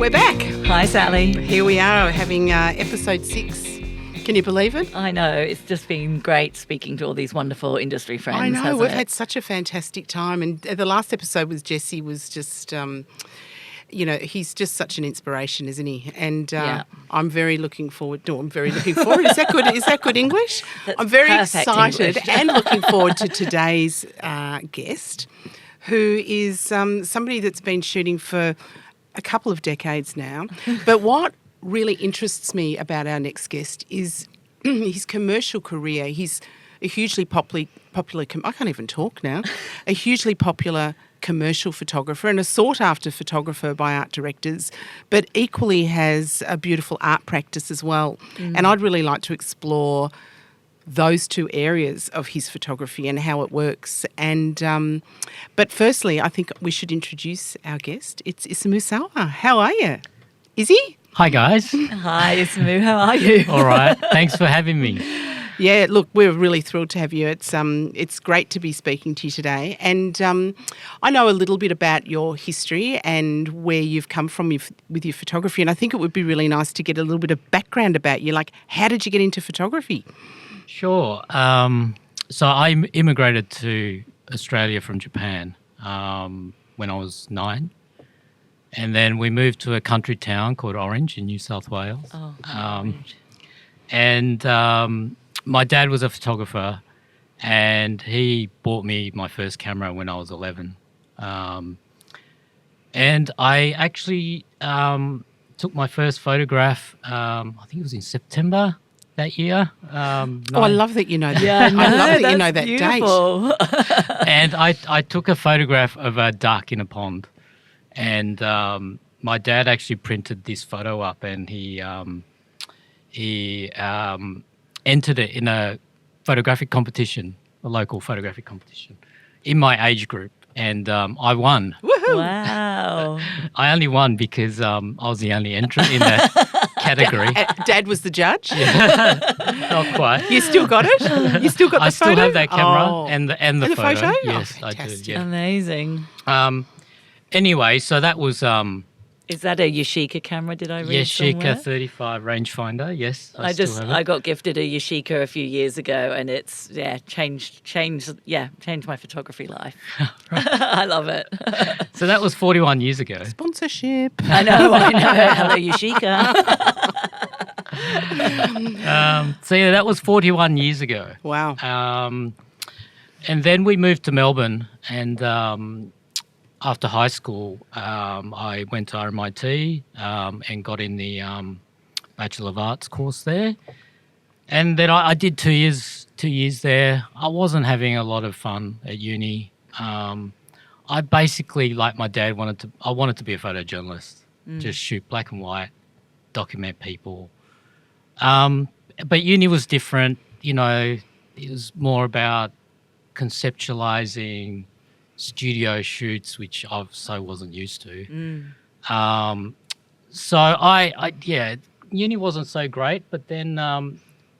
we're back. Hi, Sally. Here we are having episode 6. Can you believe it? I know. It's just been great speaking to all these wonderful industry friends. I know. hasn't We've it? had such a fantastic time. And the last episode with Jesse was just, he's just such an inspiration, isn't he? And I'm very looking forward. No, I'm very looking forward. Is that good? Is that good English? I'm very excited English. and looking forward to today's guest, who is somebody that's been shooting for a couple of decades now. But what really interests me about our next guest is his commercial career. He's a hugely popular I can't even talk now, a hugely popular commercial photographer and a sought-after photographer by art directors, but equally has a beautiful art practice as well. And I'd really like to explore those two areas of his photography and how it works. And but firstly, I think we should introduce our guest. It's Isamu Sawa. How are you? Izzy? Hi, guys. Hi, Isamu. How are you? All right. Thanks for having me. Yeah, look, we're really thrilled to have you. It's great to be speaking to you today. And I know a little bit about your history and where you've come from with your photography. And I think it would be really nice to get a little bit of background about you. Like, how did you get into photography? Sure. So I immigrated to Australia from Japan when I was 9. And then we moved to a country town called Orange in New South Wales. Oh, And my dad was a photographer, and he bought me my first camera when I was 11. And I actually took my first photograph, I think it was in September that year. I love that you know that. Yeah, I love that you that's know that beautiful. date. And I took a photograph of a duck in a pond. And my dad actually printed this photo up, and he entered it in a photographic competition, a local photographic competition, in my age group, and I won. Woohoo! Wow. I only won because I was the only entrant in that category. Dad was the judge? Not quite. You still got it? You still got the photo? I still have that camera Oh. and the And the photo? Yes, Oh, I do. fantastic. Yeah. Amazing. Anyway, so that was Is that a Yashika camera, did I read Yashika somewhere? 35 rangefinder. Yes, I still have it. I got gifted a Yashika a few years ago, and it's changed my photography life. I love it. So that was 41 years ago. Sponsorship. I know. Hello, Yashika. So yeah, that was 41 years ago. Wow. And then we moved to Melbourne, and after high school, I went to RMIT and got in the Bachelor of Arts course there. And then I did 2 years there. I wasn't having a lot of fun at uni. I basically, like my dad, I wanted to be a photojournalist, just shoot black and white, document people. But uni was different. You know, it was more about conceptualizing studio shoots, which I so wasn't used to. So uni wasn't so great. But then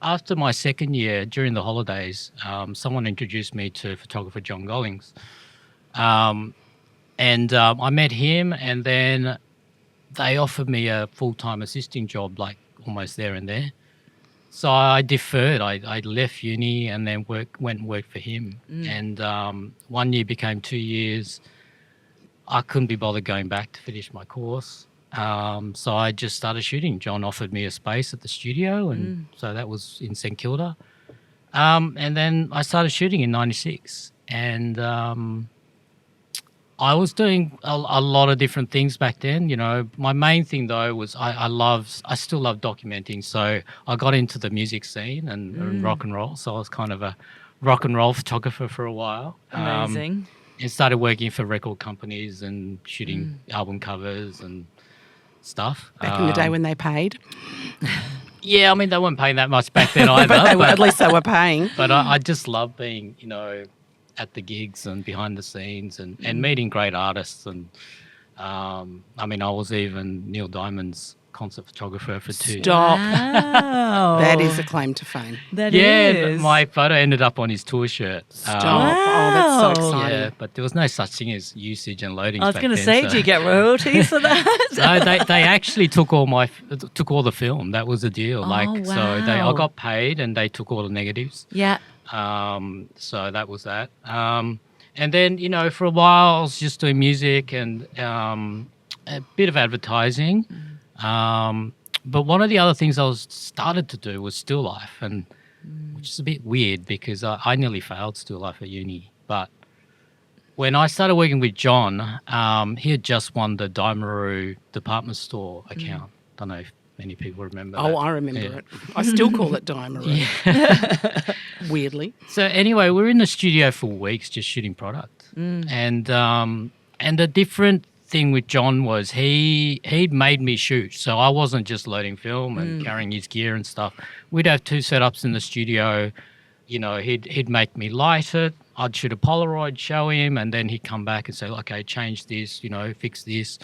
after my second year, during the holidays, someone introduced me to photographer John Gollings. And I met him, and then they offered me a full-time assisting job, like almost there and there. So I deferred. I left uni and then went and worked for him. And 1 year became 2 years. I couldn't be bothered going back to finish my course. So I just started shooting. John offered me a space at the studio, and so that was in St Kilda. And then I started shooting in 96. And I was doing a lot of different things back then. You know, my main thing though was I still love documenting. So I got into the music scene and rock and roll. So I was kind of a rock and roll photographer for a while. Amazing. And started working for record companies and shooting album covers and stuff. Back in the day when they paid. Yeah, I mean, they weren't paying that much back then either. At least they were paying. But I just love being, you know, at the gigs and behind the scenes and meeting great artists. And I mean, I was even Neil Diamond's concert photographer for 2 years. Stop. Wow. That is a claim to fame. That Yeah, but is. my photo ended up on his tour shirt. Stop. Oh, that's so Wow. exciting. Yeah, but there was no such thing as usage and loading. I was going to say, do you get royalties for that? No, they actually took all the film. That was the deal. So I wow. got paid and they took all the negatives. Yeah. So that was that. And then, for a while I was just doing music and a bit of advertising. But one of the other things I started to do was still life, and which is a bit weird because I nearly failed still life at uni. But when I started working with John, he had just won the Daimaru department store account. Don't know if many people remember that. Oh, I remember it. I still call it Daimaru. Weirdly. So anyway, we were in the studio for weeks just shooting product. And the different thing with John was he made me shoot. So I wasn't just loading film and carrying his gear and stuff. We'd have 2 setups in the studio. He'd make me light it. I'd shoot a Polaroid, show him, and then he'd come back and say, okay, change this, fix this.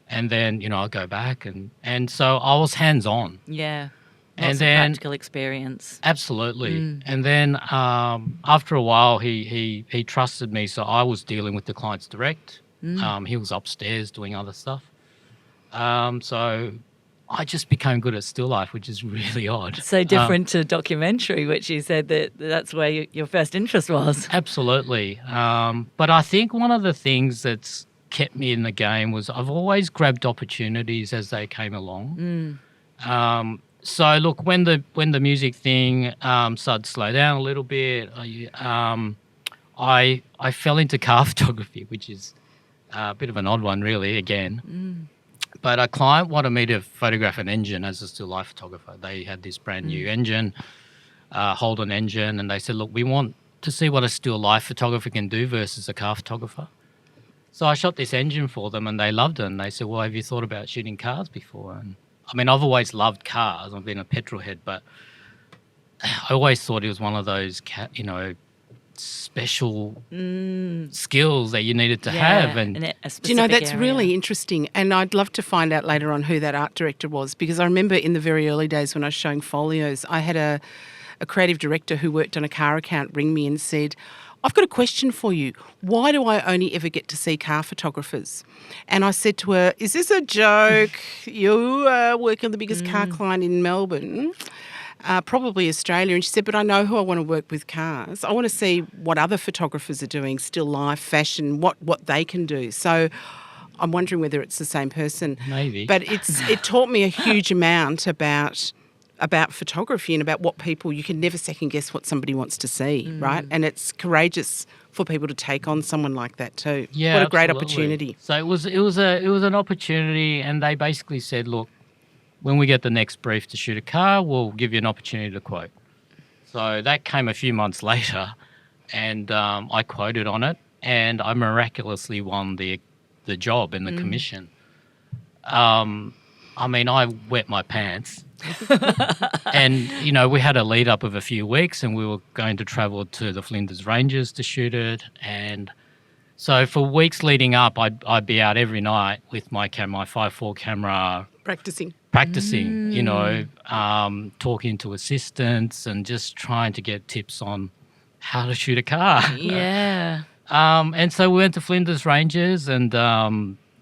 And then, I'll go back. And so I was hands-on. Yeah. And Lots of then- practical experience. Absolutely. And then after a while, he trusted me, so I was dealing with the clients direct. He was upstairs doing other stuff. So I just became good at still life, which is really odd. So different to documentary, which you said that's where your first interest was. Absolutely. But I think one of the things that's kept me in the game was I've always grabbed opportunities as they came along. So look, when the music thing started to slow down a little bit, I fell into car photography, which is a bit of an odd one, really. Again, but a client wanted me to photograph an engine as a still life photographer. They had this brand new engine, Holden engine, and they said, "Look, we want to see what a still life photographer can do versus a car photographer." So I shot this engine for them, and they loved it. And they said, "Well, have you thought about shooting cars before?" And I mean, I've always loved cars. I've been a petrol head, but I always thought it was one of those, special skills that you needed to have. And in a Do you know, specific that's area. really interesting. And I'd love to find out later on who that art director was, because I remember in the very early days when I was showing folios, I had a creative director who worked on a car account ring me and said, "I've got a question for you. Why do I only ever get to see car photographers?" And I said to her, "Is this a joke? You work on the biggest car client in Melbourne, probably Australia." And she said, "But I know who I want to work with cars. I want to see what other photographers are doing, still life, fashion, what they can do." So I'm wondering whether it's the same person. Maybe. But it taught me a huge amount about photography and about what people, you can never second guess what somebody wants to see, right? And it's courageous for people to take on someone like that too. yeah, What a great absolutely. opportunity. So it was an opportunity, and they basically said, "Look, when we get the next brief to shoot a car, we'll give you an opportunity to quote." So that came a few months later, and I quoted on it, and I miraculously won the job and the commission. I mean, I wet my pants. And, we had a lead up of a few weeks, and we were going to travel to the Flinders Ranges to shoot it. And so for weeks leading up, I'd be out every night with my 5.4 camera Practicing. talking to assistants and just trying to get tips on how to shoot a car. Yeah. And so we went to Flinders Ranges and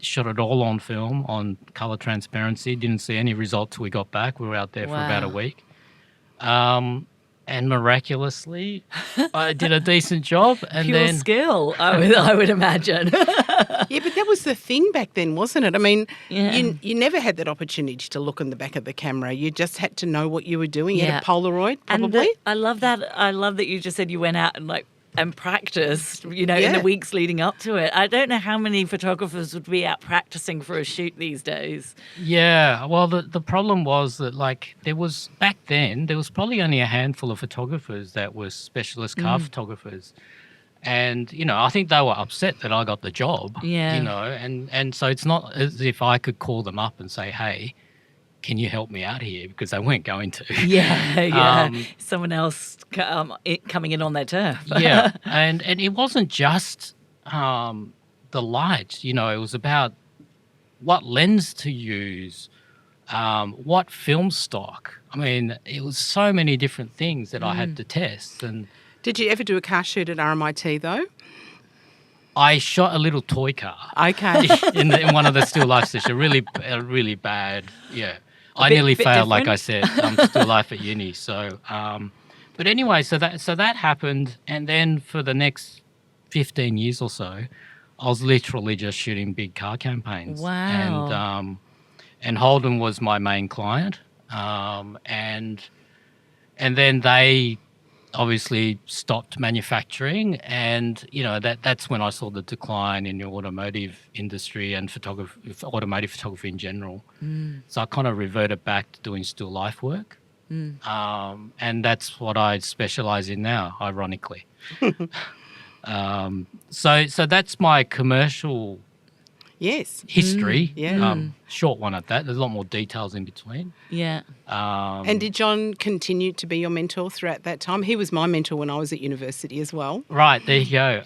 shot it all on film, on colour transparency. Didn't see any result till we got back. We were out there for about a Wow. week. And miraculously, I did a decent job. And Pure then skill, I would imagine. Yeah, but that was the thing back then, wasn't it? I mean, Yeah. you never had that opportunity to look in the back of the camera. You just had to know what you were doing. You Yeah. had a Polaroid, And probably. I love that. I love that you just said you went out and practiced, in Yeah. the weeks leading up to it. I don't know how many photographers would be out practicing for a shoot these days. Yeah, well, the problem was that, there was probably only a handful of photographers that were specialist car photographers. And, I think they were upset that I got the job, Yeah. and so it's not as if I could call them up and say, "Hey, can you help me out here?" Because they weren't going to. Yeah. Someone else coming in on their turf. Yeah, and it wasn't just the light. It was about what lens to use, what film stock. I mean, it was so many different things that I had to test. And Did you ever do a car shoot at RMIT though? I shot a little toy car Okay. in one of the still life sessions. Really bad. Yeah, I nearly bit failed. Like I different. said, still life at uni. So, but anyway, so that happened, and then for the next 15 years or so, I was literally just shooting big car campaigns. Wow. And Holden was my main client, and then they obviously stopped manufacturing, and that's when I saw the decline in the automotive industry and automotive photography in general. So I kind of reverted back to doing still life work, and that's what I specialize in now, ironically. So that's my commercial Yes. history. Yeah. Short one at that. There's a lot more details in between. Yeah. And did John continue to be your mentor throughout that time? He was my mentor when I was at university as well. Right, there you go.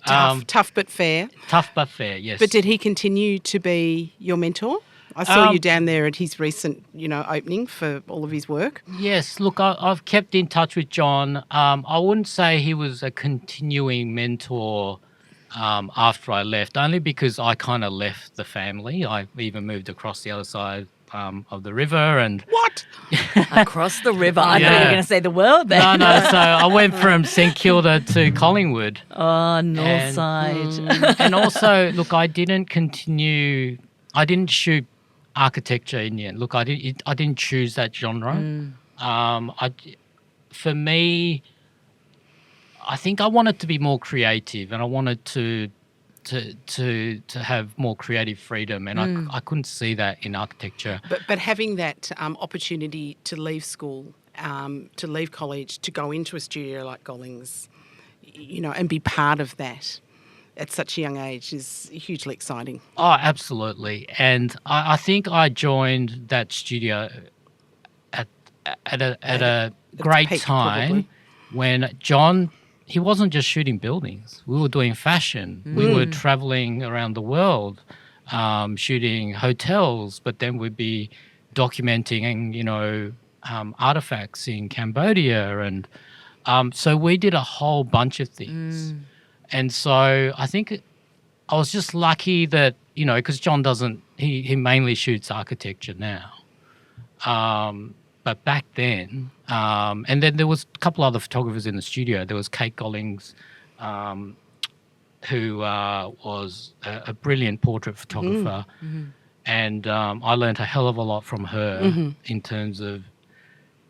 Tough but fair. Tough but fair, yes. But did he continue to be your mentor? I saw you down there at his recent, opening for all of his work. Yes, look, I've kept in touch with John. I wouldn't say he was a continuing mentor after I left, only because I kind of left the family. I even moved across the other side of the river. And What? Across the river. I thought you were Yeah. going to say the world there. No, so I went from St Kilda to Collingwood. Oh, north And- side. And also, look, I didn't shoot architecture in the end. Look, I didn't choose that genre. For me, I think I wanted to be more creative, and I wanted to have more creative freedom, and I couldn't see that in architecture. But having that opportunity to leave school, to leave college, to go into a studio like Gollings, and be part of that at such a young age is hugely exciting. Oh, absolutely. And I think I joined that studio at a great peak, time probably. when John, he wasn't just shooting buildings. We were doing fashion. We were traveling around the world, shooting hotels, but then we'd be documenting, artifacts in Cambodia. And so we did a whole bunch of things. And so I think I was just lucky that, because John he mainly shoots architecture now. But back then, and then there was a couple other photographers in the studio. There was Kate Gollings, who was a brilliant portrait photographer. And I learned a hell of a lot from her in terms of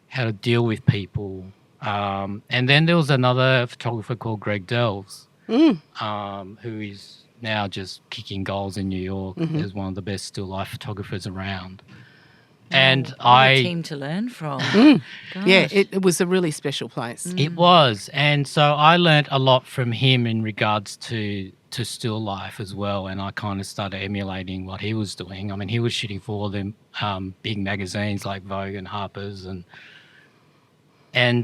how to deal with people. And then there was another photographer called Greg Delves, who is now just kicking goals in New York as one of the best still life photographers around. And What a team to learn from. Yeah, Gosh. it was a really special place. It was. And so I learnt a lot from him in regards to still life as well. And I kind of started emulating what he was doing. I mean, he was shooting for all them big magazines like Vogue and Harper's. And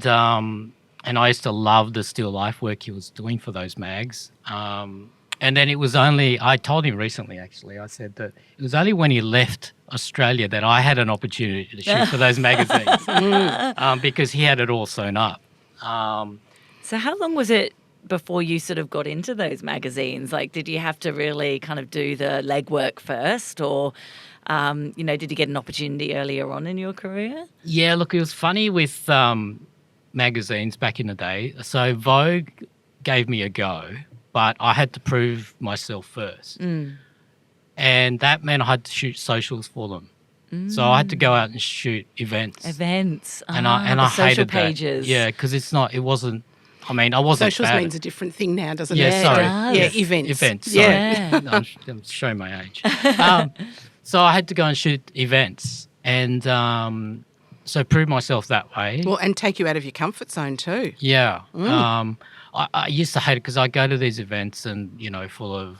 I used to love the still life work he was doing for those mags. And then it was only, I told him recently actually, I said that it was only when he left Australia that I had an opportunity to shoot for those magazines because he had it all sewn up. So how long was it before you sort of got into those magazines? Like, did you have to really kind of do the legwork first, or, did you get an opportunity earlier on in your career? Yeah, look, it was funny with magazines back in the day. So Vogue gave me a go, but I had to prove myself first. And that meant I had to shoot socials for them. So I had to go out and shoot events. And I social hated pages. that. Yeah, because I wasn't Socials bad means a different thing now, doesn't Yeah, it? Yeah, sorry. it does. Yeah, events. Events, Yeah. sorry. I'm showing my age. So I had to go and shoot events and so prove myself that way. Well, and take you out of your comfort zone too. Yeah. I used to hate it because I go to these events and, full of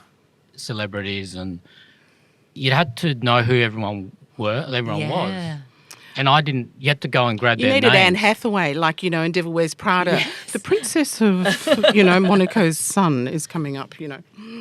celebrities and you had to know who everyone was. And I didn't yet to go and grab You their needed Anne names. Hathaway, like, in Devil Wears Prada. The princess of, Monaco's son is coming up,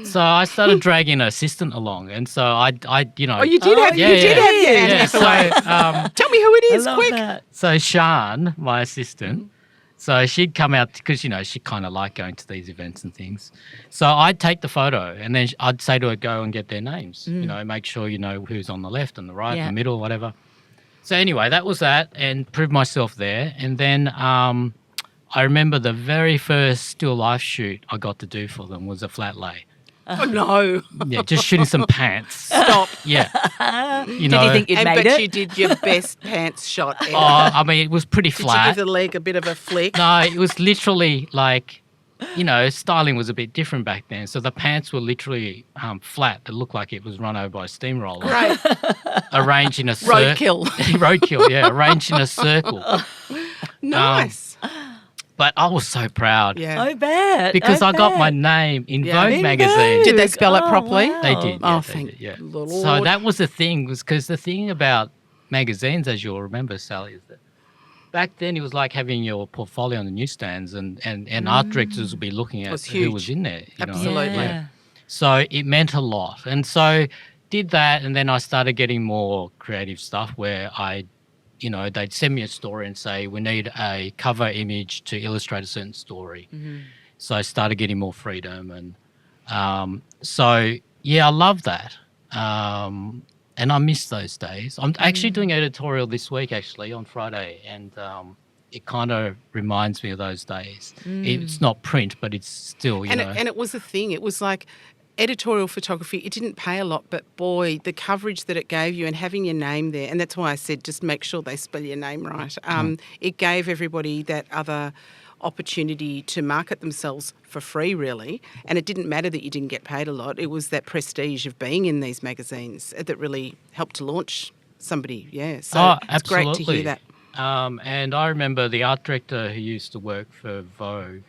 So I started dragging an assistant along, and so I Oh, you did have, yeah, you did yeah. have your Anne yeah. Hathaway. So, Tell me who it is, I love quick. that. so Sian, my assistant, so she'd come out because she kind of liked going to these events and things. So I'd take the photo, and then I'd say to her, "Go and get their names. Make sure you know who's on the left and the right, Yeah. and the middle, whatever." So anyway, that was that, and proved myself there. And then I remember the very first still life shoot I got to do for them was a flat lay. Oh, no. Yeah, just shooting some pants. Stop. Yeah. Did you think you'd made But it? you did your best pants shot ever. Oh, I mean, it was pretty Did you flat. give the leg a bit of a flick? No, it was literally like, styling was a bit different back then. So the pants were literally flat. It looked like it was run over by a steamroller. Great. Arranged in a circle. Roadkill. Roadkill, yeah. Arranged in a circle. Nice. But I was so proud. Yeah. I bet. Because I got my bet. name in Yeah. Vogue In magazine. Did they spell it Oh, properly? wow. They did. Oh, Yeah, they thank did, yeah. the So Lord. that was the thing, was because the thing about magazines, as you'll remember, Sally, is that back then it was like having your portfolio on the newsstands, and art directors would be looking at was who huge. was in there. Absolutely. Yeah. So it meant a lot. And so did that, and then I started getting more creative stuff where they'd send me a story and say, we need a cover image to illustrate a certain story. So I started getting more freedom. And I love that. And I miss those days. I'm actually doing editorial this week, actually, on Friday. And it kind of reminds me of those days. It's not print, but it's still, And it was a thing. It was like editorial photography. It didn't pay a lot, but boy, the coverage that it gave you and having your name there, and that's why I said just make sure they spell your name right. It gave everybody that other opportunity to market themselves for free, really. And it didn't matter that you didn't get paid a lot. It was that prestige of being in these magazines that really helped to launch somebody. Yeah. So it's great to hear that. And I remember the art director who used to work for Vogue,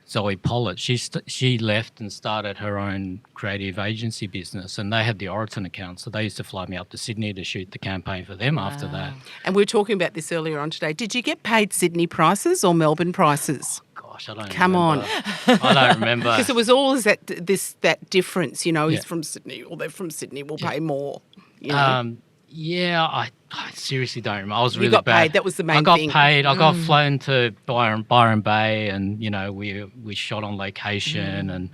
Zoe Pollitt, she left and started her own creative agency business, and they had the Oraton account, so they used to fly me up to Sydney to shoot the campaign for them after that. And we were talking about this earlier on today. Did you get paid Sydney prices or Melbourne prices? Gosh, I don't Come on. remember. I don't remember. Because it was always that difference, he's Yeah. from Sydney or they're from Sydney, we'll pay more. I seriously don't remember. I was really got bad. paid, that was the main I got thing. paid. I got flown to Byron Bay, and we shot on location, and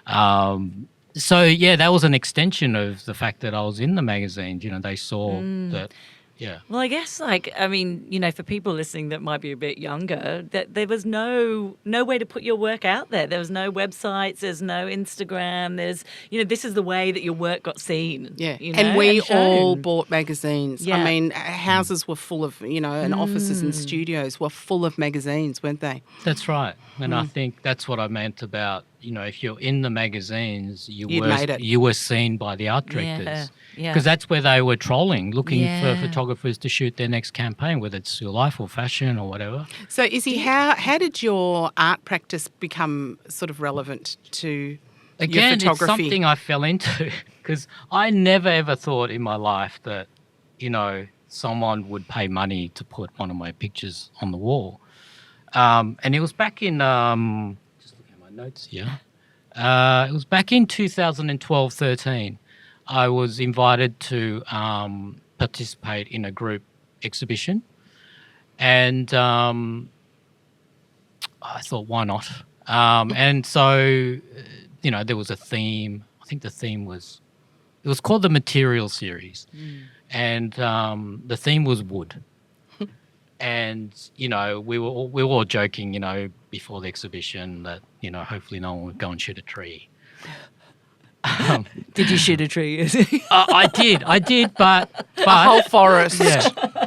that was an extension of the fact that I was in the magazine. They saw that. Yeah. Well, I guess, for people listening that might be a bit younger, that there was no way to put your work out there. There was no websites. There's no Instagram. There's, this is the way that your work got seen. Yeah, and and we all shown. bought magazines. Yeah. I mean, houses were full of, and offices and studios were full of magazines, weren't they? That's right. And I think that's what I meant about, if you're in the magazines, You'd made it. you were seen by the art directors. Yeah. Because that's where they were trolling, looking Yeah. for photographers to shoot their next campaign, whether it's your life or fashion or whatever. So, Izzy, how did your art practice become sort of relevant to your Again, it's photography? something I fell into because I never ever thought in my life that, someone would pay money to put one of my pictures on the wall. And it was back in, just looking at my notes here, it was back in 2012-13. I was invited to participate in a group exhibition, and I thought, why not? And so, there was a theme. I think the theme was, it was called the Material Series, and the theme was wood. And we were all joking, before the exhibition that hopefully no one would go and shoot a tree. Did you shoot a tree? I did, but A whole forest. yeah.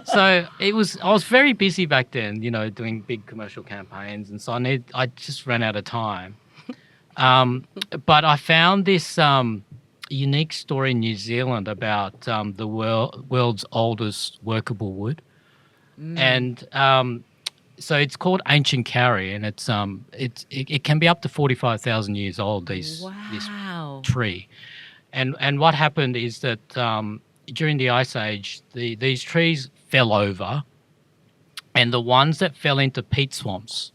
So I was very busy back then, doing big commercial campaigns, and so I just ran out of time. But I found this unique story in New Zealand about the world's oldest workable wood, and so it's called ancient kauri, and it can be up to 45,000 years old. This Wow. tree, and what happened is that during the Ice Age, these trees fell over, and the ones that fell into peat swamps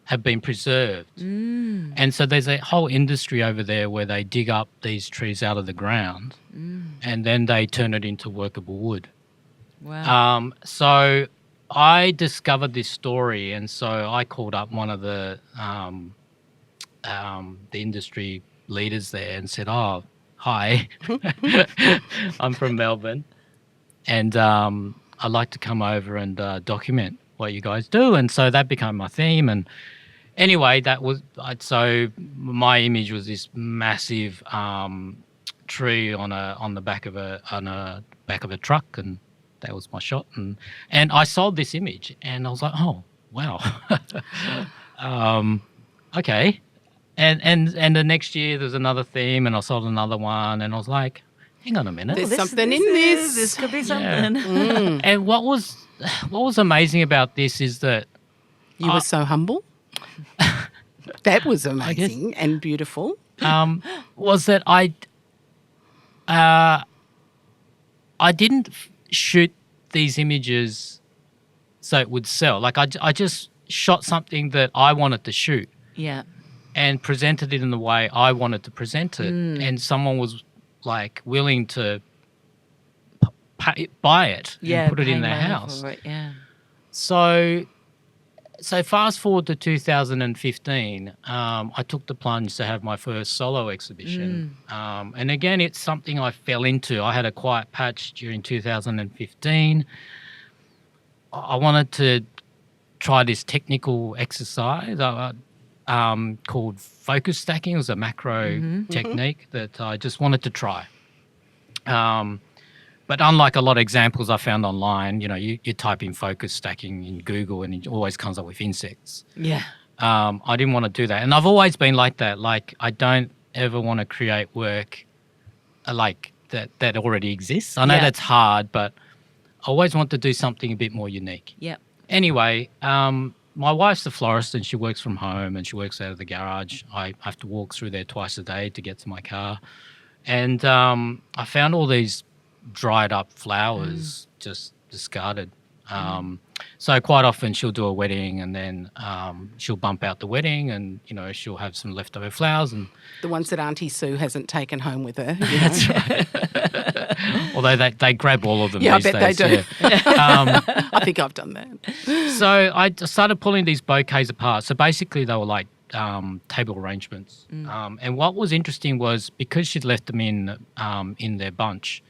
have been preserved. And so there's a whole industry over there where they dig up these trees out of the ground and then they turn it into workable wood. Wow. So I discovered this story, and so I called up one of the industry leaders there and said, "Oh, hi, I'm from Melbourne, and I'd like to come over and document what you guys do." And so that became my theme. And anyway, so my image was this massive tree on the back of a truck, and that was my shot. And I sold this image, and I was like, "Oh, wow, okay." And the next year there's another theme, and I sold another one, and I was like, "Hang on a minute, There's something in this. This could be something. And what was amazing about this is that You were so humble. That was amazing and beautiful. was that I didn't shoot these images so it would sell. Like I just shot something that I wanted to shoot Yeah. and presented it in the way I wanted to present it, and someone was like willing to buy it and put it in paying their money house. for it, yeah. So fast forward to 2015, I took the plunge to have my first solo exhibition. And again, it's something I fell into. I had a quiet patch during 2015. I wanted to try this technical exercise called focus stacking. It was a macro technique that I just wanted to try. But unlike a lot of examples I found online, you type in focus stacking in Google and it always comes up with insects. Yeah. I didn't want to do that. And I've always been like that. Like, I don't ever want to create work like that already exists. I know that's hard, but I always want to do something a bit more unique. Yeah. Anyway, my wife's a florist and she works from home and she works out of the garage. I have to walk through there twice a day to get to my car. And I found all these dried up flowers just discarded. So quite often she'll do a wedding and then she'll bump out the wedding and, she'll have some leftover flowers. And The ones that Auntie Sue hasn't taken home with her. that's right. Although they grab all of them Yeah, these I bet days. they do. Yeah. I think I've done that. So I started pulling these bouquets apart. So basically they were like table arrangements. And what was interesting was because she'd left them in their bunch,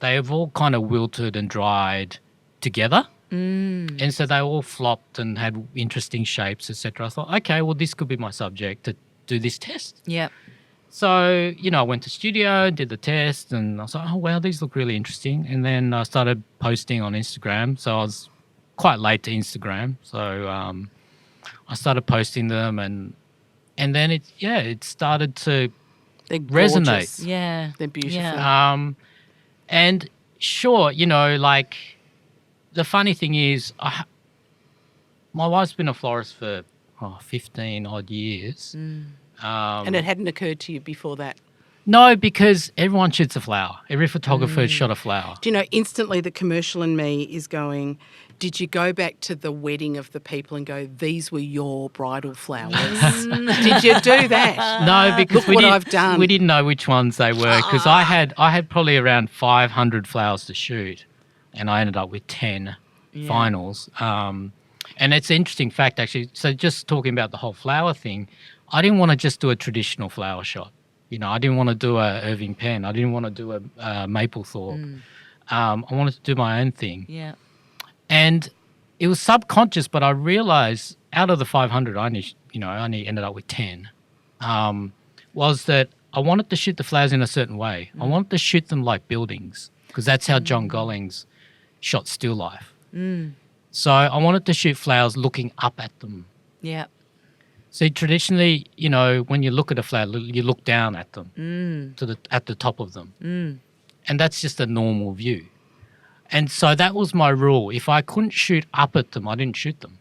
they have all kind of wilted and dried together. And so they all flopped and had interesting shapes, etc. I thought, okay, well, this could be my subject to do this test. Yeah. So, I went to studio, did the test, and I was like, oh, wow, these look really interesting. And then I started posting on Instagram. So I was quite late to Instagram. So I started posting them and then it started to They're resonate. gorgeous. Yeah. They're beautiful. Yeah. And sure, like the funny thing is my wife's been a florist for 15 odd years. And it hadn't occurred to you before that. No, because everyone shoots a flower. Every photographer shot a flower. Do you know, instantly the commercial in me is going, did you go back to the wedding of the people and go, these were your bridal flowers? Did you do that? No, because Look what I've done. we didn't know which ones they were because I had probably around 500 flowers to shoot and I ended up with 10 finals. And it's an interesting fact, actually. So just talking about the whole flower thing, I didn't want to just do a traditional flower shot. I didn't want to do a Irving Penn. I didn't want to do a Maplethorpe. I wanted to do my own thing. Yeah. And it was subconscious, but I realized out of the 500, I only ended up with 10, was that I wanted to shoot the flowers in a certain way. I wanted to shoot them like buildings because that's how John Gollings shot still life. So I wanted to shoot flowers looking up at them. Yeah. See, traditionally, when you look at a flower, you look down at them, at the top of them. And that's just a normal view. And so that was my rule. If I couldn't shoot up at them, I didn't shoot them.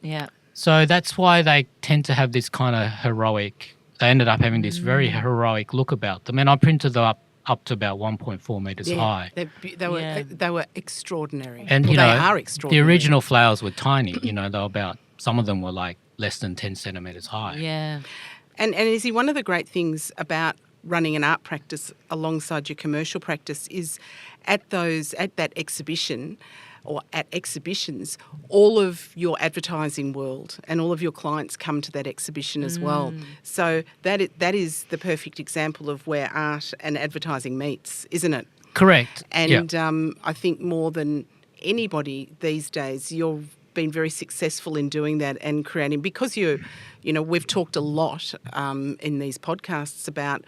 Yeah. So that's why they tend to have this kind of heroic, they ended up having this very heroic look about them. And I printed them up up to about 1.4 meters high. They were extraordinary. And, they are the extraordinary. original flowers were tiny. They were about, some of them were like less than 10 centimetres high. Yeah. And Izzy, one of the great things about running an art practice alongside your commercial practice is at that exhibition or at exhibitions, all of your advertising world and all of your clients come to that exhibition as well. So that is the perfect example of where art and advertising meets, isn't it? Correct. And I think more than anybody these days, you've been very successful in doing that and creating, because we've talked a lot in these podcasts about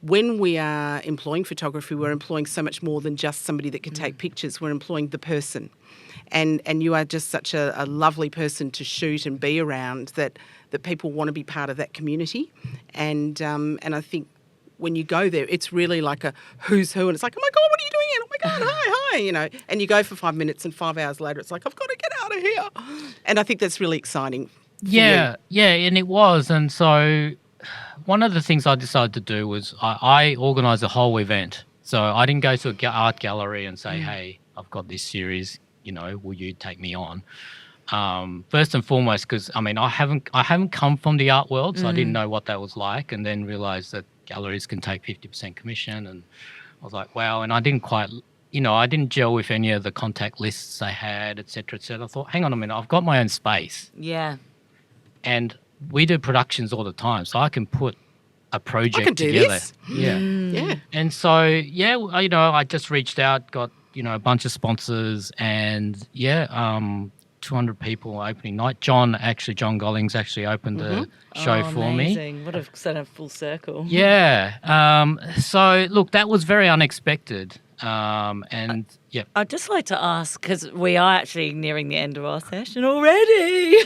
when we are employing photography, we're employing so much more than just somebody that can take pictures. We're employing the person. And you are just such a lovely person to shoot and be around that people want to be part of that community. And I think when you go there, it's really like a who's who, and it's like, oh my God, what are you doing here? Oh my God, hi. And you go for 5 minutes, and 5 hours later, it's like, I've got to get out of here. And I think that's really exciting. Yeah, and it was. And so one of the things I decided to do was I organised a whole event. So I didn't go to an art gallery and say, hey, I've got this series, will you take me on? First and foremost, because I haven't come from the art world, so I didn't know what that was like, and then realised that galleries can take 50% commission, and I was like, wow. And I didn't quite, I didn't gel with any of the contact lists they had, et cetera, et cetera. I thought, hang on a minute, I've got my own space. Yeah. And we do productions all the time, so I can put a project I can do together. This. Yeah. Yeah. And so, I just reached out, got, a bunch of sponsors, and 200 people opening night. John Gollings actually opened the show for me. What a sort of full circle. Yeah. So, look, that was very unexpected. I'd just like to ask, because we are actually nearing the end of our session already,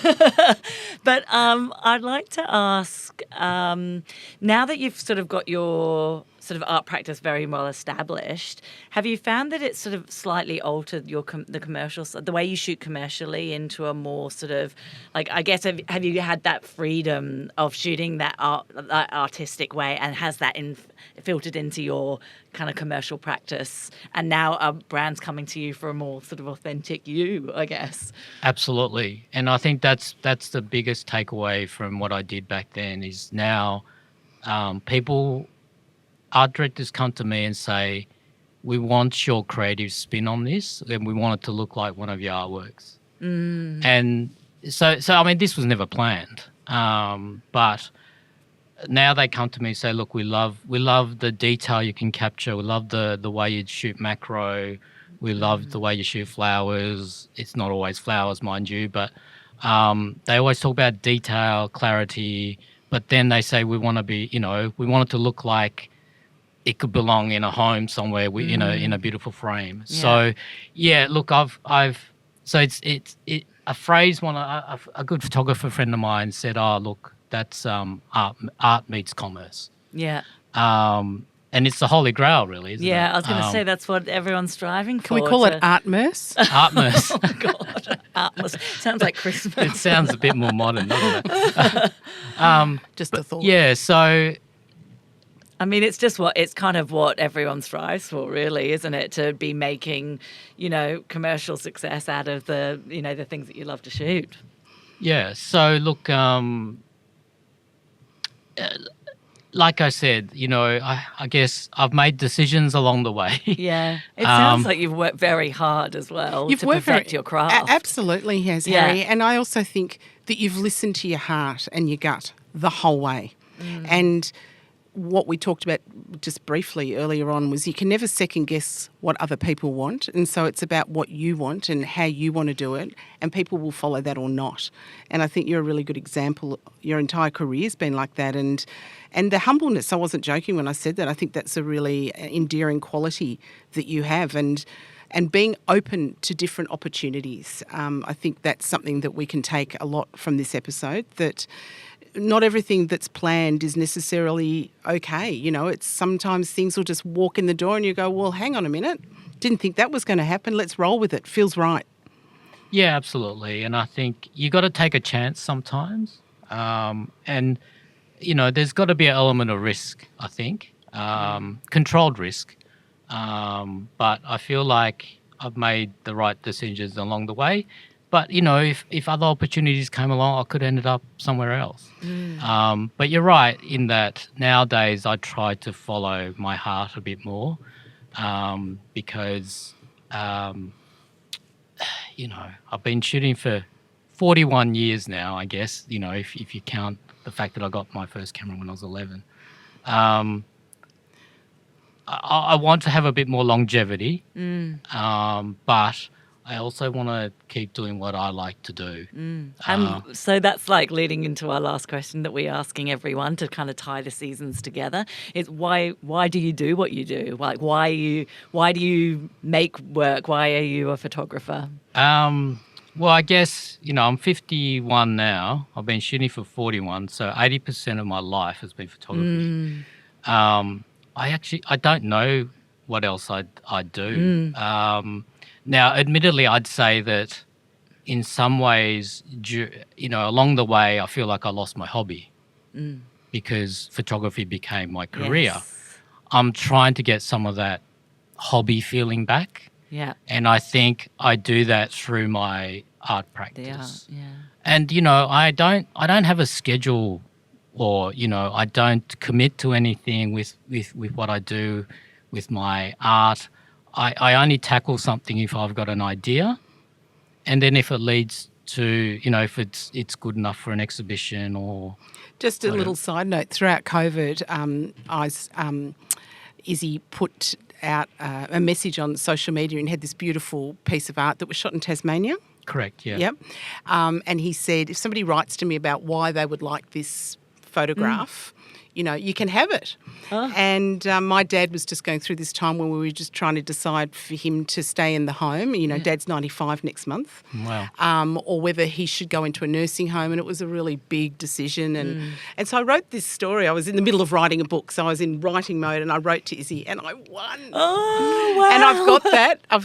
but I'd like to ask, now that you've sort of got your sort of art practice very well established, have you found that it's sort of slightly altered your the commercial, the way you shoot commercially into a more sort of, like, I guess, have you had that freedom of shooting that artistic way, and has that filtered into your kind of commercial practice, and now are brands coming to you for a more sort of authentic you, I guess? Absolutely. And I think that's the biggest takeaway from what I did back then is now art directors come to me and say, we want your creative spin on this, and we want it to look like one of your artworks. And so this was never planned, but now they come to me and say, look, we love the detail you can capture. We love the way you shoot macro. We love the way you shoot flowers. It's not always flowers, mind you, but they always talk about detail, clarity, but then they say we want to be, we want it to look like it could belong in a home somewhere, in a beautiful frame. Yeah. So, look, it's a phrase. A good photographer friend of mine said, "Oh, look, that's art meets commerce." Yeah. And it's the holy grail, really, isn't it? Yeah, I was going to say that's what everyone's striving for. Can we call it Artmerce? Artmerce. Oh, my God. Artmerce. Sounds like Christmas. It sounds a bit more modern, doesn't it? Just a thought. Yeah, so... it's kind of what everyone strives for, really, isn't it? To be making, commercial success out of the, the things that you love to shoot. Yeah. So look, like I said, I guess I've made decisions along the way. Yeah. It sounds like you've worked very hard as well to perfect your craft. Absolutely has, Harry. And I also think that you've listened to your heart and your gut the whole way. And what we talked about just briefly earlier on was you can never second guess what other people want, and so it's about what you want and how you want to do it, and people will follow that or not. And I think you're a really good example. Your entire career's been like that, and the humbleness, I wasn't joking when I said that. I think that's a really endearing quality that you have, and being open to different opportunities. I think that's something that we can take a lot from this episode, that not everything that's planned is necessarily okay. It's sometimes things will just walk in the door and you go, well, hang on a minute. Didn't think that was going to happen. Let's roll with it. Feels right. Yeah, absolutely. And I think you got to take a chance sometimes. And, there's got to be an element of risk, I think. controlled risk. But I feel like I've made the right decisions along the way. But, if other opportunities came along, I could have ended up somewhere else. But you're right in that nowadays I try to follow my heart a bit more because, I've been shooting for 41 years now, I guess, if you count the fact that I got my first camera when I was 11. I want to have a bit more longevity, but I also want to keep doing what I like to do. And so that's like leading into our last question that we're asking everyone to kind of tie the seasons together. Is why do you do what you do? Like why do you make work? Why are you a photographer? Well, I guess, I'm 51 now. I've been shooting for 41, so 80% of my life has been photography. I don't know what else I'd do. Now, admittedly, I'd say that in some ways, along the way, I feel like I lost my hobby because photography became my career. Yes. I'm trying to get some of that hobby feeling back. Yeah. And I think I do that through my art practice. Yeah. And, I don't have a schedule or, I don't commit to anything with what I do with my art. I only tackle something if I've got an idea. And then if it leads to, if it's good enough for an exhibition or... Just a little side note, throughout COVID, Izzy put out a message on social media and had this beautiful piece of art that was shot in Tasmania. Correct, yeah. Yep. And he said, if somebody writes to me about why they would like this photograph, you can have it. Oh. And my dad was just going through this time when we were just trying to decide for him to stay in the home. Dad's 95 next month. Wow. Or whether he should go into a nursing home. And it was a really big decision. And so I wrote this story. I was in the middle of writing a book. So I was in writing mode and I wrote to Izzy and I won. Oh, wow. And I've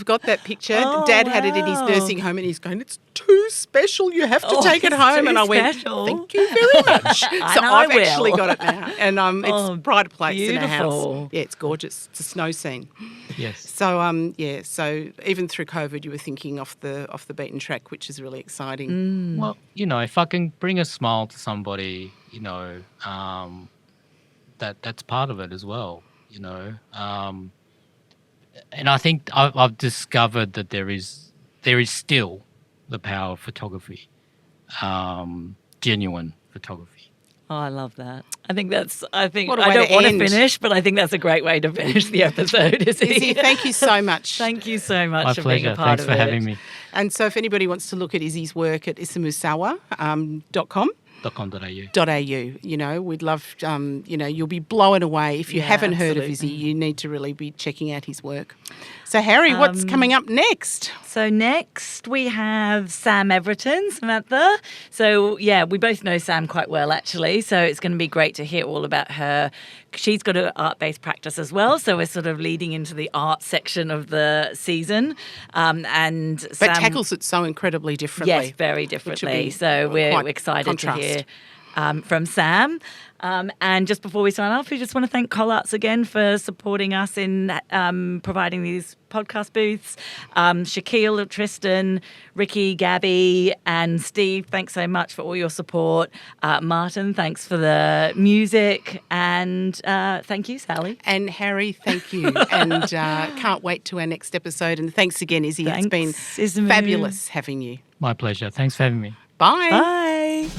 got that picture. Oh, Dad had it in his nursing home and he's going, it's too special. You have to take it home. And I went, thank you very much. So I've actually got it now. And it's pride of place in our house. Yeah, it's gorgeous. It's a snow scene. Yes. So so even through COVID, you were thinking off the beaten track, which is really exciting. Well, if I can bring a smile to somebody, that's part of it as well. And I think I've discovered that there is still the power of photography, genuine photography. Oh, I love that. I don't What a way want to end. finish, but I think that's a great way to finish the episode, Izzy, thank you so much. Thank you so much My for pleasure. being a part Thanks of for it. having me. And so if anybody wants to look at Izzy's work at isamusawa.com, .com.au. We'd love, you'll be blown away. If you haven't heard of Izzy, absolutely. you need to really be checking out his work. So, Harry, what's coming up next? So next we have Sam Everton, Samantha. So we both know Sam quite well actually. So it's going to be great to hear all about her. She's got an art-based practice as well. So we're sort of leading into the art section of the season. But Sam tackles it so incredibly differently. Yes, very differently. So we're excited to hear from Sam. And just before we sign off, we just want to thank Collarts again for supporting us in providing these podcast booths. Shaquille, Tristan, Ricky, Gabby, and Steve, thanks so much for all your support. Martin, thanks for the music. And thank you, Sally. And Harry, thank you. And can't wait to our next episode. And thanks again, Izzy. Thanks, it's been Isamu. fabulous having you. My pleasure. Thanks for having me. Bye. Bye.